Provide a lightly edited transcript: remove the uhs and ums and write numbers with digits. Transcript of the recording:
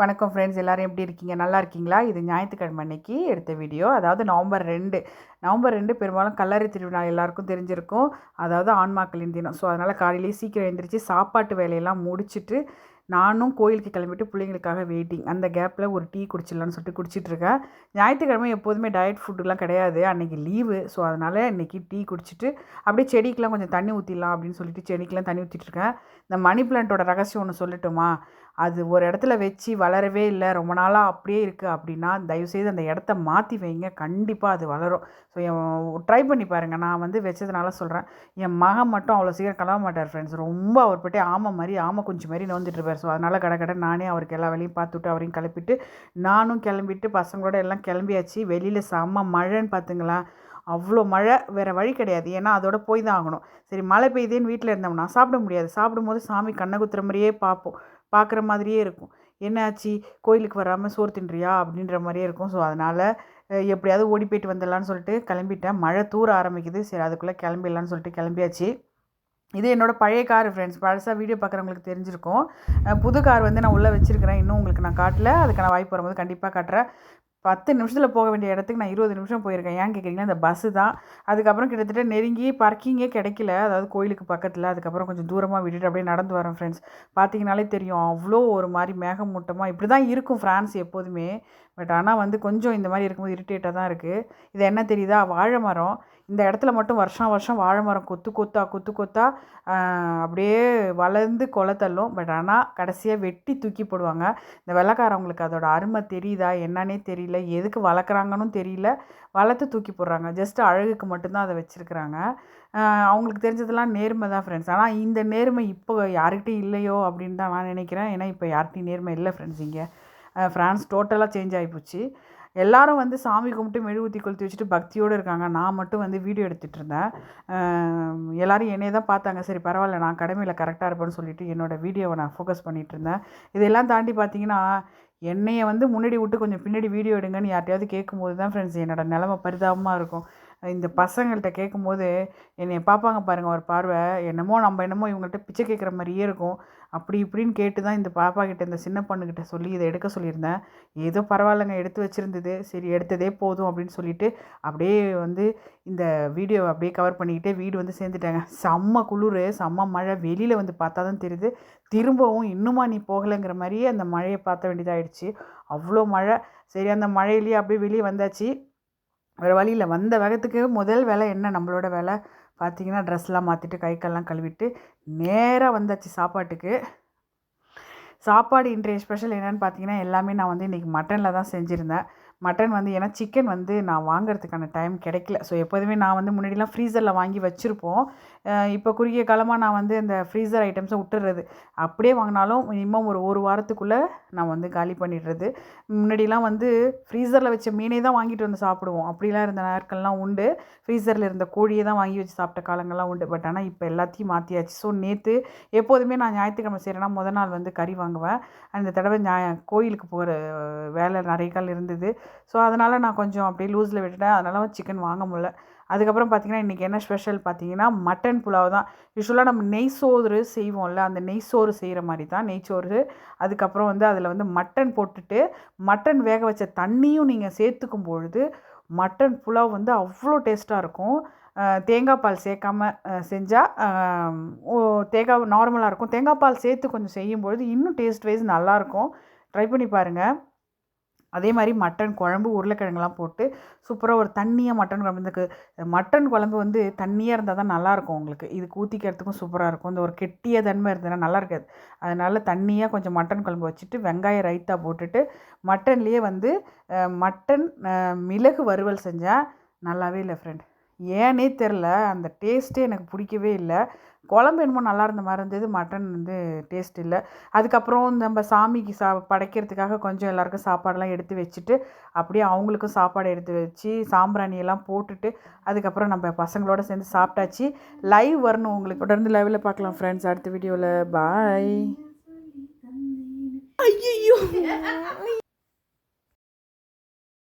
வணக்கம் ஃப்ரெண்ட்ஸ், எல்லோரும் எப்படி இருக்கீங்க? நல்லா இருக்கீங்களா? இது ஞாயிற்றுக்கிழமை அன்னைக்கு எடுத்த வீடியோ. அதாவது நவம்பர் 2 பெரும்பாலும் கல்லறை திருவிழா எல்லாருக்கும் தெரிஞ்சிருக்கும். அதாவது ஆன்மாக்களின் தினம். ஸோ அதனால் காலையிலேயே சீக்கிரம் எழுந்திரிச்சு சாப்பாட்டு வேலையெல்லாம் முடிச்சுட்டு நானும் கோயிலுக்கு கிளம்பிட்டு பிள்ளைங்களுக்காக வெயிட்டிங். அந்த கேப்பில் ஒரு டீ குடிச்சிடலான்னு சொல்லிட்டு குடிச்சிட்ருக்கேன். ஞாயிற்றுக்கிழமை எப்போதுமே டயட் ஃபுட்டுலாம் கிடையாது, அன்றைக்கி லீவு. ஸோ அதனால் இன்றைக்கி டீ குடிச்சிட்டு அப்படியே செடிக்கெலாம் கொஞ்சம் தண்ணி ஊற்றிடலாம் அப்படின்னு சொல்லிட்டு செடிக்கெலாம் தண்ணி ஊற்றிட்டுருக்கேன். இந்த மணி பிளான்ட்டோட ரகசியம் ஒன்று சொல்லட்டுமா? அது ஒரு இடத்துல வச்சு வளரவே இல்லை, ரொம்ப நாளாக அப்படியே இருக்குது அப்படின்னா, தயவுசெய்து அந்த இடத்த மாற்றி வைங்க, கண்டிப்பாக அது வளரும். ஸோ ட்ரை பண்ணி பாருங்கள். நான் வந்து வச்சதுனால சொல்கிறேன். என் மகன் மட்டும் அவ்வளோ சீக்கிரம் கிளம்ப மாட்டார் ஃப்ரெண்ட்ஸ். ரொம்ப அவர் போய்ட்டு ஆமை குஞ்சு மாதிரி நோந்துட்டுருப்பார். ஸோ அதனால் கடை நானே அவருக்கு எல்லா வேலையும் பார்த்துட்டு அவரையும் கிளப்பிட்டு நானும் கிளம்பிட்டு பசங்களோட எல்லாம் கிளம்பியாச்சு. வெளியில் செம்ம மழைன்னு பார்த்துங்களேன். அவ்வளோ மழை, வேறு வழி கிடையாது. ஏன்னா அதோட போய் தான் ஆகணும். சரி, மழை பெய்யுதேன்னு வீட்டில் இருந்தோம்னா சாப்பிட முடியாது. சாப்பிடும்போது சாமி கண்ணை குத்துற மாதிரியே பார்க்குற மாதிரியே இருக்கும். என்னாச்சு, கோயிலுக்கு வராமல் சோறு தின்றியா அப்படின்ற மாதிரியே இருக்கும். ஸோ அதனால் எப்படியாவது ஓடி போய்ட்டு வந்துடலான்னு சொல்லிட்டு கிளம்பிட்டேன். மழை தூர ஆரம்பிக்குது. சரி, அதுக்குள்ளே கிளம்பிடலான்னு சொல்லிட்டு கிளம்பியாச்சு. இது என்னோடய பழைய கார் ஃப்ரெண்ட்ஸ். பழசாக வீடியோ பார்க்குறவங்களுக்கு தெரிஞ்சிருக்கும். புது கார் வந்து நான் உள்ளே வச்சுருக்கிறேன். இன்னும் உங்களுக்கு நான் காட்டல. அதுக்கான வாய்ப்பு வரும்போது கண்டிப்பாக காட்டுறேன். 10 நிமிஷத்தில் போக வேண்டிய இடத்துக்கு நான் 20 நிமிஷம் போயிருக்கேன். ஏன்னு கேட்குறீங்கன்னா, இந்த பஸ்ஸு தான். அதுக்கப்புறம் கிட்டத்தட்ட நெருங்கி பார்க்கிங்கே கிடைக்கல. அதாவது கோயிலுக்கு பக்கத்தில். அதுக்கப்புறம் கொஞ்சம் தூரமாக விட்டுட்டு அப்படியே நடந்து வரேன் ஃப்ரெண்ட்ஸ். பார்த்தீங்கனாலே தெரியும், அவ்வளோ ஒரு மாதிரி மேகமூட்டமாக இப்படி தான் இருக்கும் ஃப்ரான்ஸ் எப்போதுமே. பட் ஆனால் வந்து கொஞ்சம் இந்த மாதிரி இருக்கும்போது இரிட்டேட்டாக தான் இருக்குது. இது என்ன தெரியுதா? வாழை மரம். இந்த இடத்துல மட்டும் வருஷம் வாழை மரம் கொத்து கொத்தா அப்படியே வளர்ந்து கொலை தள்ளும். பட் ஆனால் கடைசியாக வெட்டி தூக்கி போடுவாங்க. இந்த வெள்ளைக்காரவங்களுக்கு அதோட அருமை தெரியுதா என்னன்னே தெரியல. எதுக்கு வளர்க்குறாங்கன்னு தெரியல. வளர்த்து தூக்கி போடுறாங்க. ஜஸ்ட்டு அழகுக்கு மட்டும்தான் அதை வச்சுருக்குறாங்க. அவங்களுக்கு தெரிஞ்சதெல்லாம் நேர்மை தான் ஃப்ரெண்ட்ஸ். ஆனால் இந்த நேர்மை இப்போ யார்கிட்டையும் இல்லையோ அப்படின்னு தான் நான் நினைக்கிறேன். ஏன்னா இப்போ யார்கிட்டையும் நேர்மை இல்லை ஃப்ரெண்ட்ஸ். இங்கே ஃப்ரான்ஸ் டோட்டலாக சேஞ்ச் ஆகிப்போச்சு. எல்லோரும் வந்து சாமி கும்பிட்டு மெழுகுத்தி கொளுத்தி வச்சுட்டு பக்தியோடு இருக்காங்க. நான் மட்டும் வந்து வீடியோ எடுத்துகிட்டு இருந்தேன். எல்லோரும் என்னையே தான் பார்த்தாங்க. சரி பரவாயில்ல, நான் கடமையில் கரெக்டாக இருப்பேன்னு சொல்லிவிட்டு என்னோடய வீடியோவை நான் ஃபோக்கஸ் பண்ணிகிட்டு இருந்தேன். இதெல்லாம் தாண்டி பார்த்தீங்கன்னா, என்னையை வந்து முன்னாடி விட்டு கொஞ்சம் பின்னாடி வீடியோ எடுங்கன்னு யார்ட்டையாவது கேட்கும்போது தான் ஃப்ரெண்ட்ஸ் என்னோடய நிலமை பரிதாபமாக இருக்கும். இந்த பசங்கள்கிட்ட கேட்கும்போது என்னை பார்ப்பாங்க பாருங்கள் ஒரு பார்வை. நம்ம என்னமோ இவங்கள்ட்ட பிச்சை கேட்குற மாதிரியே இருக்கும். அப்படி இப்படின்னு கேட்டு தான் இந்த பாப்பா கிட்ட, இந்த சின்ன பொண்ணுக்கிட்ட சொல்லி இதை எடுக்க சொல்லியிருந்தேன். ஏதோ பரவாயில்லைங்க, எடுத்து வச்சுருந்தது. சரி, எடுத்ததே போதும் அப்படின்னு சொல்லிட்டு அப்படியே வந்து இந்த வீடியோவை அப்படியே கவர் பண்ணிக்கிட்டே வீடு வந்து சேர்ந்துட்டாங்க. செம்ம குளிர், செம்ம மழை. வெளியில் வந்து பார்த்தா தான் தெரியுது. திரும்பவும் இன்னுமா நீ போகலைங்கிற மாதிரியே அந்த மழையை பார்த்த வேண்டியதாகிடுச்சு. அவ்வளோ மழை. சரி, அந்த மழையிலேயே அப்படியே வெளியே வந்தாச்சு. வேறு வழியில் வந்த வேகத்துக்கு முதல் வேலை என்ன நம்மளோட வேலை பார்த்திங்கன்னா, ட்ரெஸ்லாம் மாற்றிட்டு கை கால்லாம் கழுவிட்டு நேராக வந்தாச்சு சாப்பாட்டுக்கு. சாப்பாடு இன்றைய ஸ்பெஷல் என்னென்னு பார்த்தீங்கன்னா, எல்லாமே நான் வந்து இன்றைக்கி மட்டனில் தான் செஞ்சுருந்தேன். மட்டன் வந்து ஏன்னா சிக்கன் வந்து நான் வாங்குறதுக்கான டைம் கிடைக்கல. ஸோ எப்போதுமே நான் வந்து முன்னாடிலாம் ஃப்ரீசரில் வாங்கி வச்சுருப்போம். இப்போ குறுகிய காலமாக நான் வந்து இந்த ஃப்ரீசர் ஐட்டம்ஸை விட்டுறது. அப்படியே வாங்கினாலும் மினிமம் ஒரு வாரத்துக்குள்ளே நான் வந்து காலி பண்ணிடுறது. முன்னாடிலாம் வந்து ஃப்ரீசரில் வச்ச மீனே தான் வாங்கிட்டு வந்து சாப்பிடுவோம். அப்படிலாம் இருந்த நாட்கள்லாம் உண்டு. ஃப்ரீசரில் இருந்த கோழியை தான் வாங்கி வச்சு சாப்பிட்ட காலங்கள்லாம் உண்டு. பட் ஆனால் இப்போ எல்லாத்தையும் மாற்றியாச்சு. ஸோ நேற்று எப்போதுமே நான் ஞாயிற்றுக்கிழமை செய்கிறேன்னா முதல் நாள் வந்து கறி வாங்குவேன். அந்த தடவை கோயிலுக்கு போகிற வேலை நிறைய கால் இருந்தது. ஸோ அதனால் நான் கொஞ்சம் அப்படியே லூஸில் விட்டுட்டேன். அதனால் சிக்கன் வாங்க முடியல. அதுக்கப்புறம் பார்த்திங்கன்னா, இன்றைக்கி என்ன ஸ்பெஷல் பார்த்திங்கன்னா, மட்டன் புலாவ் தான். யூஸ்வலாக நம்ம நெய் சோறு செய்வோம்ல, அந்த நெய் சோறு செய்கிற மாதிரி தான் நெய்ச்சோறு. அதுக்கப்புறம் வந்து அதில் வந்து மட்டன் போட்டுட்டு மட்டன் வேக வச்ச தண்ணியும் நீங்கள் சேர்த்துக்கும் பொழுது மட்டன் புலாவ் வந்து அவ்வளோ டேஸ்ட்டாக இருக்கும். தேங்காய் பால் சேர்க்காம செஞ்சால் தேங்காய் நார்மலாக இருக்கும். தேங்காய் பால் சேர்த்து கொஞ்சம் செய்யும்பொழுது இன்னும் டேஸ்ட் வைஸ் நல்லாயிருக்கும். ட்ரை பண்ணி பாருங்கள். அதே மாதிரி மட்டன் குழம்பு, உருளைக்கிழங்குலாம் போட்டு சூப்பராக ஒரு தண்ணியாக மட்டன் குழம்பு. இந்த மட்டன் குழம்பு வந்து தண்ணியாக இருந்தால் தான் நல்லாயிருக்கும் உங்களுக்கு. இது ஊற்றிக்கிறதுக்கும் சூப்பராக இருக்கும். இந்த ஒரு கெட்டிய தன்மை இருந்ததுன்னா நல்லா இருக்காது. அதனால் தண்ணியாக கொஞ்சம் மட்டன் குழம்பு வச்சுட்டு வெங்காய ரைத்தா போட்டுட்டு மட்டன்லேயே வந்து மட்டன் மிளகு வறுவல் செஞ்சேன். நல்லாவே இல்லை ஃப்ரெண்ட். ஏன்னே தெரில, அந்த டேஸ்ட்டே எனக்கு பிடிக்கவே இல்லை. குழம்பு என்னமோ நல்லா இருந்த மாதிரி இருந்தது, மட்டன் வந்து டேஸ்ட் இல்லை. அதுக்கப்புறம் நம்ம சாமிக்கு படைக்கிறதுக்காக கொஞ்சம் எல்லாேருக்கும் சாப்பாடெல்லாம் எடுத்து வச்சுட்டு அப்படியே அவங்களுக்கும் சாப்பாடு எடுத்து வச்சு சாம்பிராணியெல்லாம் போட்டுட்டு அதுக்கப்புறம் நம்ம பசங்களோட சேர்ந்து சாப்பிட்டாச்சு. லைவ் வரணும் உங்களுக்கு. தொடர்ந்து லைவில் பார்க்கலாம் ஃப்ரெண்ட்ஸ் அடுத்த வீடியோவில். பாய். ஐயோ